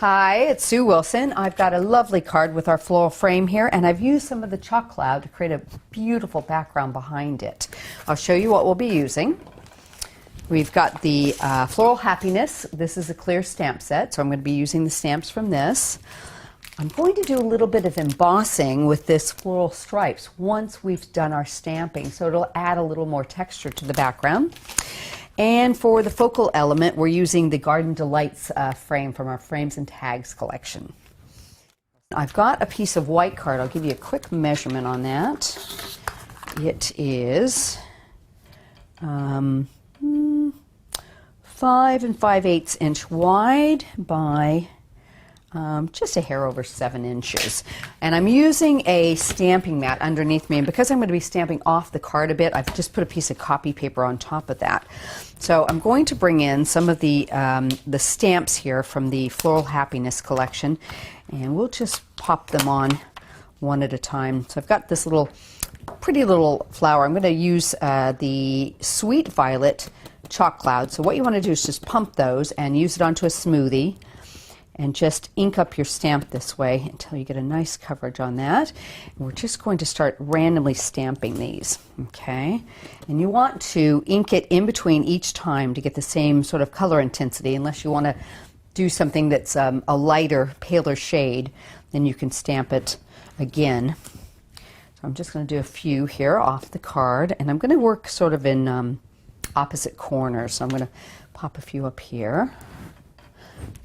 Hi, it's Sue Wilson. I've got a lovely card with our floral frame here, and I've used some of the chalk cloud to create a beautiful background behind it. I'll show you what we'll be using. We've got the Floral Happiness. This is a clear stamp set, so I'm going to be using the stamps from this. I'm going to do a little bit of embossing with this floral stripes once we've done our stamping, so it'll add a little more texture to the background. And for the focal element, we're using the Garden Delights frame from our Frames and Tags collection. I've got a piece of white card. I'll give you a quick measurement on that. It is 5 5/8 inch wide by just a hair over 7 inches. And I'm using a stamping mat underneath me, and because I'm going to be stamping off the card a bit, I've just put a piece of copy paper on top of that. So I'm going to bring in some of the stamps here from the Floral Happiness collection, and we'll just pop them on one at a time. So I've got this little pretty little flower. I'm going to use the Sweet Violet chalk cloud. So what you want to do is just pump those and use it onto a smoothie, and just ink up your stamp this way until you get a nice coverage on that. And we're just going to start randomly stamping these, okay? And you want to ink it in between each time to get the same sort of color intensity, unless you want to do something that's a lighter, paler shade, then you can stamp it again. So I'm just going to do a few here off the card, and I'm going to work sort of in opposite corners. So I'm going to pop a few up here.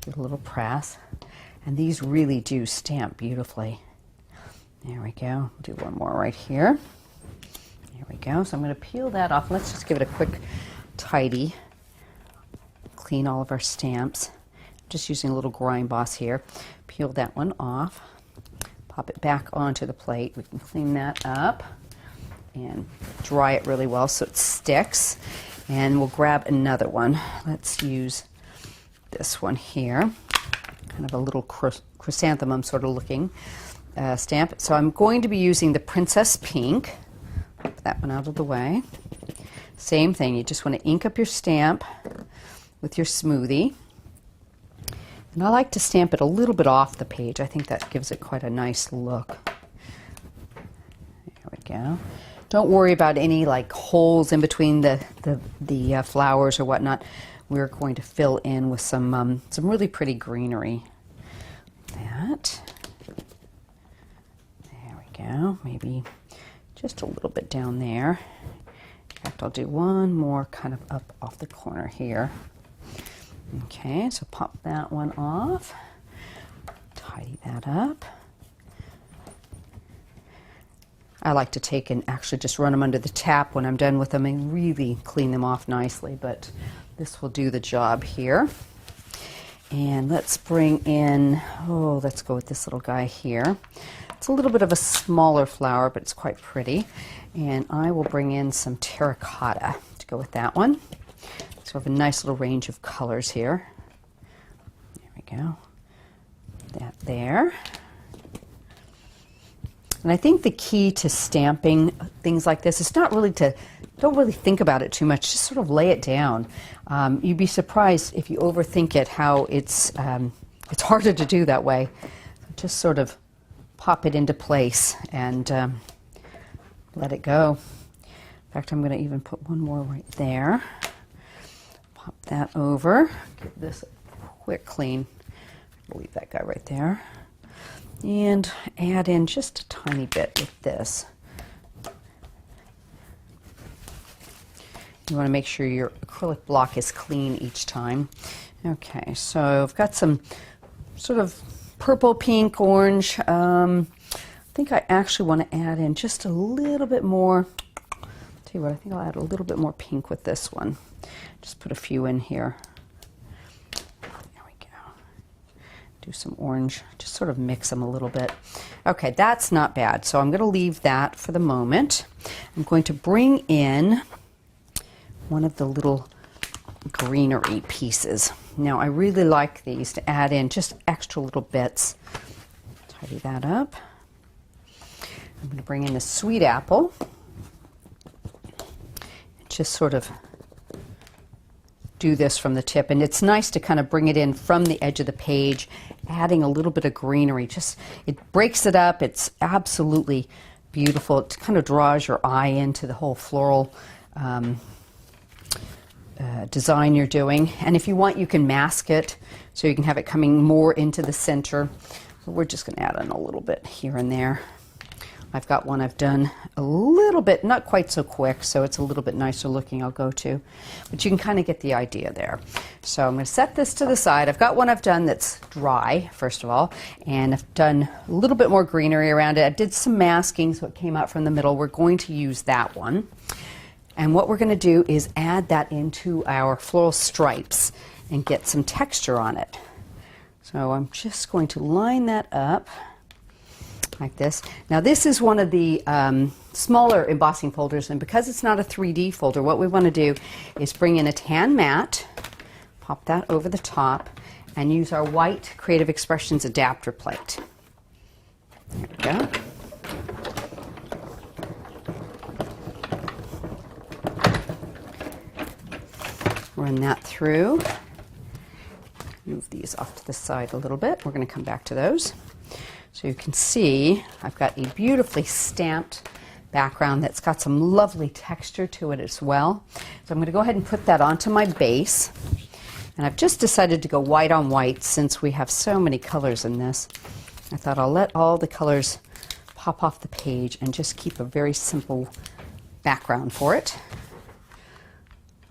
Give a little press, and these really do stamp beautifully. There we go. We'll do one more right here. There we go. So I'm going to peel that off. Let's just give it a quick tidy. Clean all of our stamps. Just using a little grind boss here. Peel that one off. Pop it back onto the plate. We can clean that up and dry it really well so it sticks. And we'll grab another one. Let's use this one here, kind of a little chrysanthemum sort of looking stamp. So I'm going to be using the Princess Pink. Put that one out of the way. Same thing, you just want to ink up your stamp with your smoothie. And I like to stamp it a little bit off the page. I think that gives it quite a nice look. There we go. Don't worry about any like holes in between the flowers or whatnot. We're going to fill in with some really pretty greenery. That. There we go. Maybe just a little bit down there. In fact, I'll do one more kind of up off the corner here. Okay, so pop that one off. Tidy that up. I like to take and actually just run them under the tap when I'm done with them and really clean them off nicely, but this will do the job here. And let's bring in, let's go with this little guy here. It's a little bit of a smaller flower, but it's quite pretty. And I will bring in some terracotta to go with that one. So I have a nice little range of colors here. There we go. That there. And I think the key to stamping things like this is not really don't really think about it too much, just sort of lay it down. You'd be surprised if you overthink it, how it's harder to do that way. Just sort of pop it into place and let it go. In fact, I'm going to even put one more right there. Pop that over. Give this a quick clean. I'll leave that guy right there. And add in just a tiny bit with this. You want to make sure your acrylic block is clean each time. Okay, so I've got some sort of purple, pink, orange. I think I actually want to add in just a little bit more. Tell you what, I think I'll add a little bit more pink with this one. Just put a few in here. There we go. Do some orange, just sort of mix them a little bit. Okay, that's not bad. So I'm going to leave that for the moment. I'm going to bring in one of the little greenery pieces. Now I really like these to add in just extra little bits. Tidy that up. I'm going to bring in the sweet apple. Just sort of do this from the tip. And it's nice to kind of bring it in from the edge of the page, adding a little bit of greenery. Just, it breaks it up. It's absolutely beautiful. It kind of draws your eye into the whole floral design you're doing. And if you want, you can mask it so you can have it coming more into the center. So we're just going to add in a little bit here and there. I've got one I've done a little bit, not quite so quick, so it's a little bit nicer looking I'll go to. But you can kind of get the idea there. So I'm going to set this to the side. I've got one I've done that's dry, first of all, and I've done a little bit more greenery around it. I did some masking, so it came out from the middle. We're going to use that one. And what we're going to do is add that into our floral stripes and get some texture on it. So I'm just going to line that up like this. Now this is one of the smaller embossing folders, and because it's not a 3D folder, what we want to do is bring in a tan mat, pop that over the top, and use our white Creative Expressions adapter plate. There we go. Run that through. Move these off to the side a little bit. We're going to come back to those. So you can see I've got a beautifully stamped background that's got some lovely texture to it as well. So I'm going to go ahead and put that onto my base. And I've just decided to go white on white since we have so many colors in this. I thought I'll let all the colors pop off the page and just keep a very simple background for it.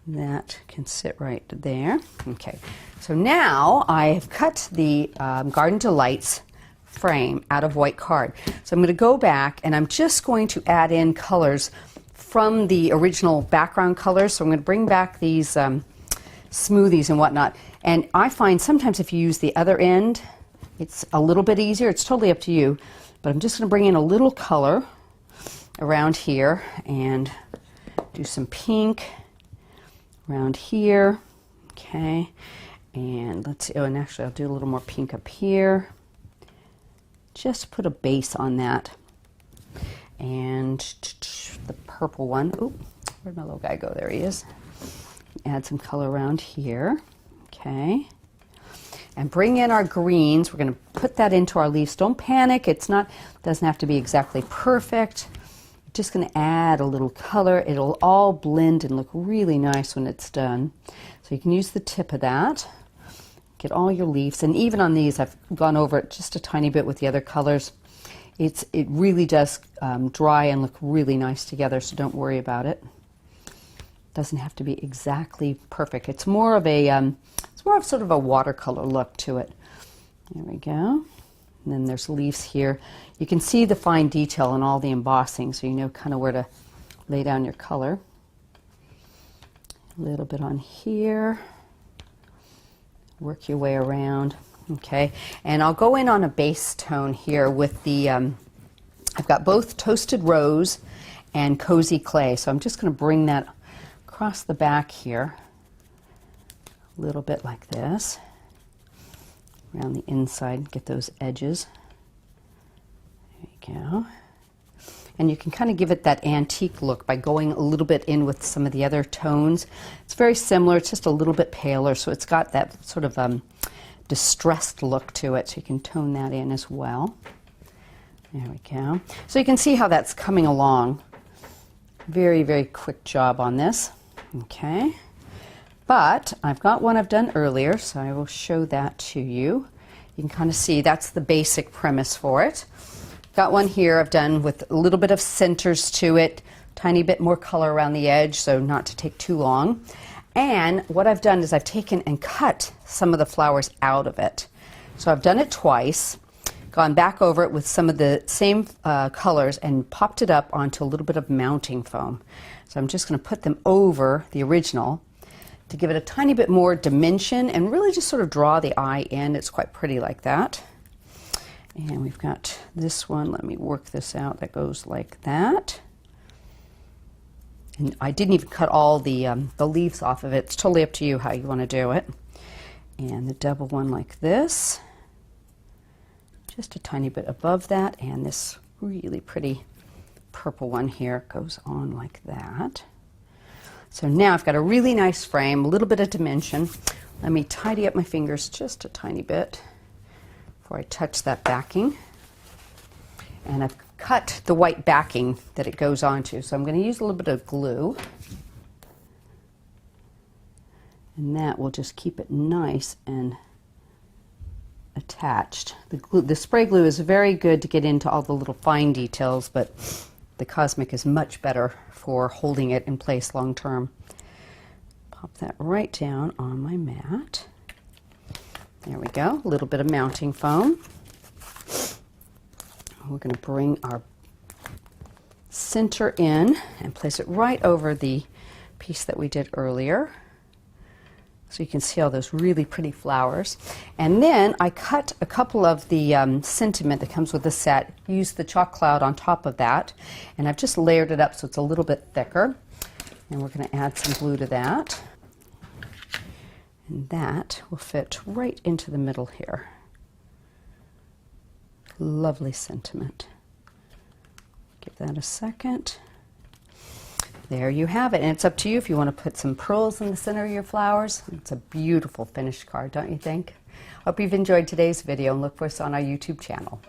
That can sit right there. Okay, so now I have cut the Garden Delights frame out of white card. So I'm going to go back and I'm just going to add in colors from the original background colors. So I'm going to bring back these smoothies and whatnot. And I find sometimes if you use the other end, it's a little bit easier. It's totally up to you. But I'm just going to bring in a little color around here and do some pink around here. Okay. And let's see. Oh, and actually I'll do a little more pink up here. Just put a base on that. And the purple one. Oop, where'd my little guy go? There he is. Add some color around here. Okay. And bring in our greens. We're going to put that into our leaves. Don't panic. Doesn't have to be exactly perfect. Just going to add a little color. It'll all blend and look really nice when it's done. So you can use the tip of that. Get all your leaves, and even on these I've gone over it just a tiny bit with the other colors. It really does dry and look really nice together, so don't worry about it. Doesn't have to be exactly perfect. It's more of sort of a watercolor look to it. There we go. And then there's leaves here. You can see the fine detail in all the embossing, so you know kind of where to lay down your color. A little bit on here. Work your way around. Okay, and I'll go in on a base tone here with the, I've got both Toasted Rose and Cozy Clay, so I'm just going to bring that across the back here, a little bit like this, around the inside, get those edges. There you go. And you can kind of give it that antique look by going a little bit in with some of the other tones. It's very similar, it's just a little bit paler, so it's got that sort of distressed look to it, so you can tone that in as well. There we go. So you can see how that's coming along. Very, very quick job on this. Okay. But I've got one I've done earlier, so I will show that to you. You can kind of see that's the basic premise for it. Got one here I've done with a little bit of centers to it, tiny bit more color around the edge, so not to take too long. And what I've done is I've taken and cut some of the flowers out of it. So I've done it twice, gone back over it with some of the same colors and popped it up onto a little bit of mounting foam. So I'm just going to put them over the original to give it a tiny bit more dimension and really just sort of draw the eye in. It's quite pretty like that. And we've got this one, let me work this out, that goes like that. And I didn't even cut all the leaves off of it. It's totally up to you how you want to do it. And the double one like this, just a tiny bit above that, and this really pretty purple one here goes on like that. So now I've got a really nice frame, a little bit of dimension. Let me tidy up my fingers just a tiny bit before I touch that backing. And I've cut the white backing that it goes onto, so I'm going to use a little bit of glue. And that will just keep it nice and attached. The spray glue is very good to get into all the little fine details, but the Cosmic is much better for holding it in place long term. Pop that right down on my mat. There we go, a little bit of mounting foam. We're going to bring our center in and place it right over the piece that we did earlier. So you can see all those really pretty flowers. And then I cut a couple of the sentiment that comes with the set, used the chalk cloud on top of that, and I've just layered it up so it's a little bit thicker. And we're going to add some glue to that. And that will fit right into the middle here. Lovely sentiment. Give that a second. There you have it, and it's up to you if you want to put some pearls in the center of your flowers. It's a beautiful finished card, don't you think? Hope you've enjoyed today's video and look for us on our YouTube channel.